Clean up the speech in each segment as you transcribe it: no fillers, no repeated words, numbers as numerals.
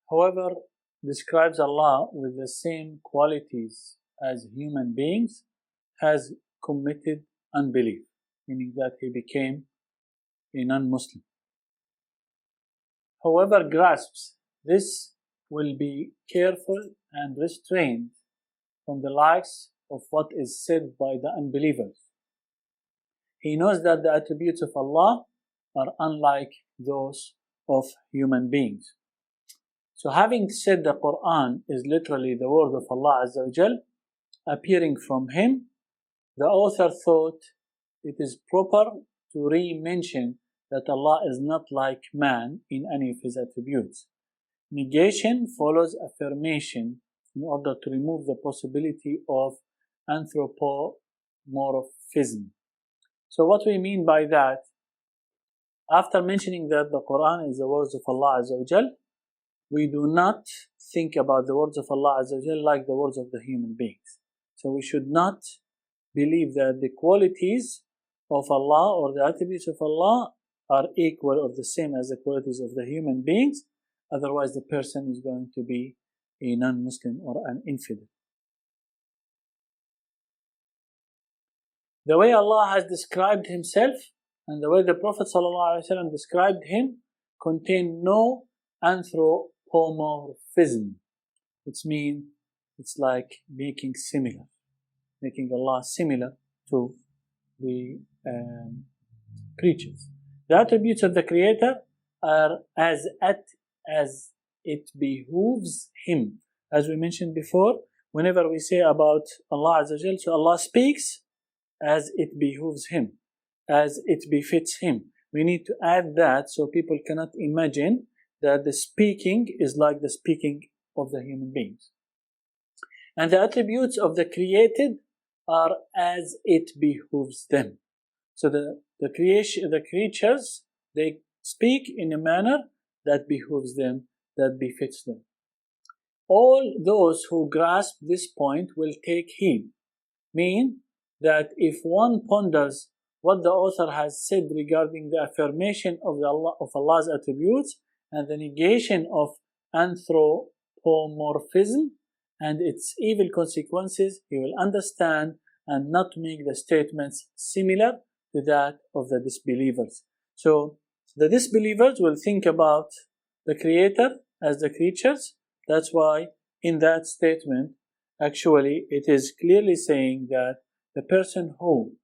whoever describes Allah with the same qualities as human beings has committed unbelief, meaning that he became a non-Muslim. Whoever grasps this will be careful and restrained from the likes of what is said by the unbelievers. He knows that the attributes of Allah are unlike those of human beings. So having said the Quran is literally the word of Allah Azza wa Jal, appearing from Him, the author thought it is proper to re-mention that Allah is not like man in any of His attributes. Negation follows affirmation in order to remove the possibility of anthropomorphism. So what we mean by that, after mentioning that the Quran is the words of Allah Azza wa Jal, we do not think about the words of Allah Azza wa Jal like the words of the human beings. So we should not believe that the qualities of Allah or the attributes of Allah are equal or the same as the qualities of the human beings. Otherwise the person is going to be a non-Muslim or an infidel. The way Allah has described Himself and the way the Prophet ﷺ described Him contain no anthropomorphism, which means it's like making Allah similar to the creatures. The attributes of the Creator are as it behooves Him. As we mentioned before, whenever we say about Allah Azza wa Jal, so Allah speaks as it behooves Him, as it befits Him. We need to add that so people cannot imagine that the speaking is like the speaking of the human beings. And the attributes of the created are as it behooves them. So the creatures, they speak in a manner that behooves them, that befits them. All those who grasp this point will take heed, mean that if one ponders what the author has said regarding the affirmation of Allah's attributes and the negation of anthropomorphism and its evil consequences, he will understand and not make the statements similar to that of the disbelievers. So the disbelievers will think about the Creator as the creatures. That's why in that statement, actually, it is clearly saying that the person who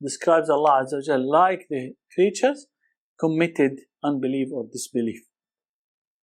describes Allah Azza wa Jal like the creatures committed unbelief or disbelief.